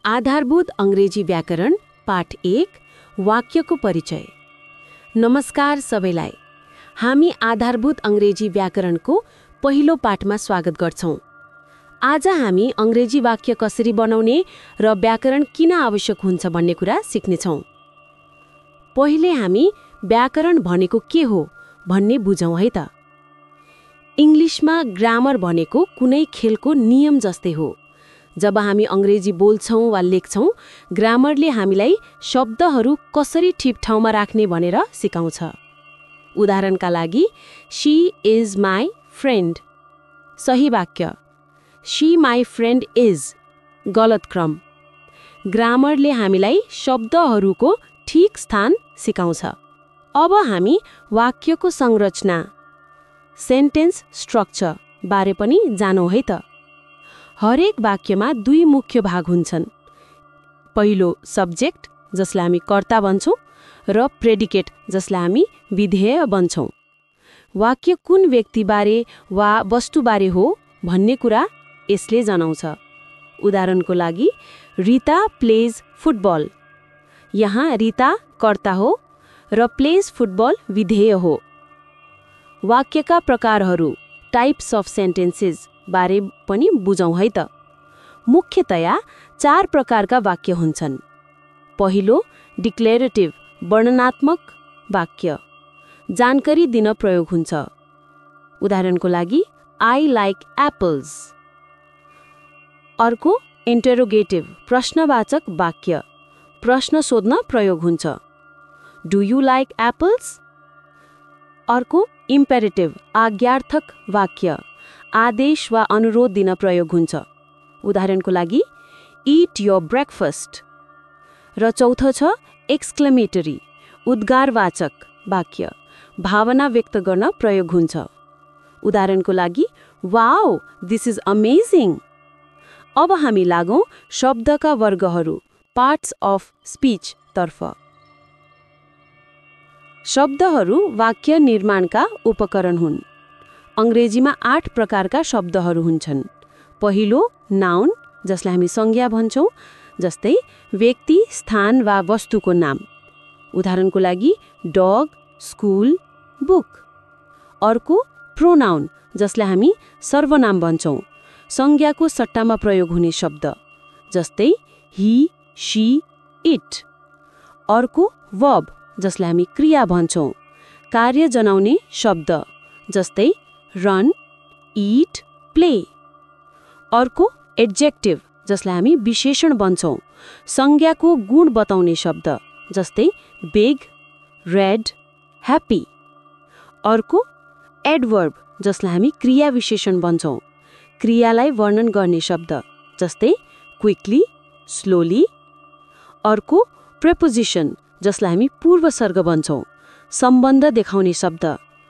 आधारभूत अंग्रेजी व्याकरण पाठ 1 वाक्यको परिचय। नमस्कार सबैलाई। हामी आधारभूत अंग्रेजी व्याकरणको पहिलो पाठमा स्वागत गर्छौं। आज हामी अंग्रेजी वाक्य कसरी बनाउने र व्याकरण किन आवश्यक हुन्छ भन्ने कुरा सिक्नेछौं। पहिले हामी व्याकरण भनेको के हो भन्ने बुझौं है त। इंग्लिशमा ग्रामर भनेको कुनै खेलको नियम जस्तै हो। जब हामी अंग्रेजी बोल्छौं वा लेख्छौं, ग्रामरले हामीलाई शब्दहरू कसरी ठिक ठाउँमा राख्ने भनेर सिकाउँछ। उदाहरणका लागि, शी इज माई फ्रेन्ड सही वाक्य, शी माई फ्रेन्ड इज गलत क्रम। ग्रामरले हामीलाई शब्दहरूको ठिक स्थान सिकाउँछ। अब हामी वाक्यको संरचना सेन्टेन्स स्ट्रक्चर बारे पनि जानौं है त। हरेक वाक्यमा दुई मुख्य भाग हुन्छन्। पहिलो सब्जेक्ट, जसलाई हामी कर्ता भन्छौं, र प्रेडिकेट, जसलाई हामी विधेय भन्छौं। वाक्य कुन व्यक्तिबारे वा वस्तुबारे हो भन्ने कुरा यसले जनाउँछ। उदाहरणको लागि, रिता प्लेज फुटबल। यहाँ रिता कर्ता हो र प्लेज फुटबल विधेय हो। वाक्यका प्रकारहरू टाइप्स अफ सेन्टेन्सेस बारे पनि बुझौं है त। मुख्यतया 4 प्रकारका वाक्य हुन्छन्। पहिलो डिक्लेरेटिभ वर्णनात्मक वाक्य, जानकारी दिन प्रयोग हुन्छ। उदाहरणको लागि, आई लाइक एप्पल्स। अर्को इन्टरोगेटिभ प्रश्नवाचक वाक्य, प्रश्न सोध्न प्रयोग हुन्छ। Do you like apples? अर्को इम्पेरेटिभ आज्ञार्थक वाक्य, आदेश वा अनुरोध दिन प्रयोग हुन्छ। उदाहरणको लागि, इट योर ब्रेकफास्ट। र चौथो छ एक्सक्लेमेटरी उद्गारवाचक वाक्य, भावना व्यक्त गर्न प्रयोग हुन्छ। उदाहरणको लागि, वाओ दिस इज अमेजिङ। अब हामी लागौं शब्दका वर्गहरू पार्ट्स अफ स्पीच तर्फ। शब्दहरू वाक्य निर्माणका उपकरण हुन्। अंग्रेजीमा 8 प्रकारका शब्दहरू हुन्छन्। पहिलो नाउन, जसलाई हामी संज्ञा भन्छौं, जस्तै व्यक्ति, स्थान वा वस्तुको नाम। उदाहरणको लागि, डग, स्कुल, बुक। अर्को प्रोनाउन, जसलाई हामी सर्वनाम भन्छौं, संज्ञाको सट्टामा प्रयोग हुने शब्द, जस्तै ही, शी, इट। अर्को वर्ब, जसलाई हामी क्रिया भन्छौं, कार्य जनाउने शब्द, जस्तै रन, इट, प्ले। अर्को एडजेक्टिभ, जसलाई हामी विशेषण भन्छौं, संज्ञाको गुण बताउने शब्द, जस्तै बिग, रेड, ह्याप्पी। अर्को एडवर्ब, जसलाई हामी क्रिया विशेषण भन्छौं, क्रियालाई वर्णन गर्ने शब्द, जस्तै क्विकली, स्लोली। अर्को प्रेपोजिसन, जसलाई हामी पूर्वसर्ग भन्छौं, सम्बन्ध देखाउने शब्द,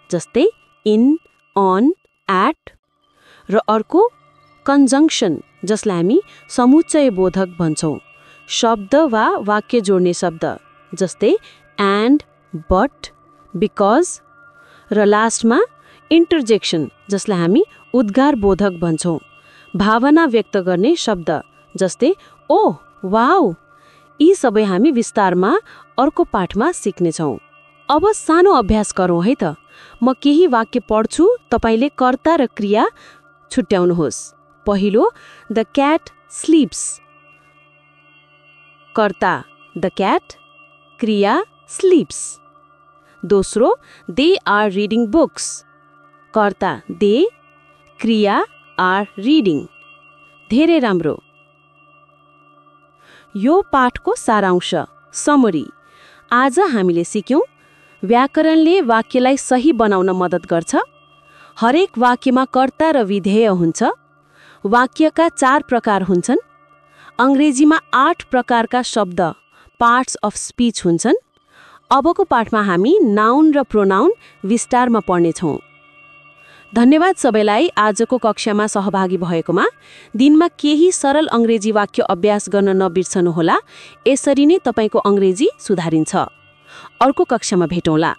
जस्तै इन, अन, एट। र अर्को कन्जङ्क्सन, जसलाई हामी समुच्चय बोधक भन्छौं, शब्द वा वाक्य जोड्ने शब्द, जस्तै एन्ड, बट, बिकज। र लास्टमा इन्टरजेक्सन, जसलाई हामी उद्गार बोधक भन्छौं, भावना व्यक्त गर्ने शब्द, जस्तै ओह, वाउ। यी सबै हामी विस्तारमा अर्को पाठमा सिक्नेछौं। अब सानो अभ्यास गरौं है त। म केही वाक्य पढ्छु, तपाईले कर्ता र क्रिया छुट्याउनुहोस्। पहिलो, द क्याट स्लिप्स। कर्ता द क्याट, क्रिया स्लिप्स। दोस्रो, दे आर रिडिङ बुक्स। कर्ता दे, क्रिया आर रिडिङ। धेरै राम्रो। यो पाठको सारांश समरी। आज हामीले सिक्यौं, व्याकरणले वाक्यलाई सही बनाउन मद्दत गर्छ। हरेक वाक्यमा कर्ता र विधेय हुन्छ। वाक्यका 4 प्रकार हुन्छन्। अंग्रेजीमा 8 प्रकारका शब्द पार्ट्स अफ स्पीच हुन्छन्। अबको पाठमा हामी नाउन र प्रोनाउन विस्तारमा पढ्नेछौं। धन्यवाद सबैलाई आजको कक्षामा सहभागी भएकोमा। दिनमा केही सरल अंग्रेजी वाक्य अभ्यास गर्न नबिर्सनुहोला। यसरी नै तपाईको अंग्रेजी सुधारिन्छ। अर्को कक्षामा भेटौँला।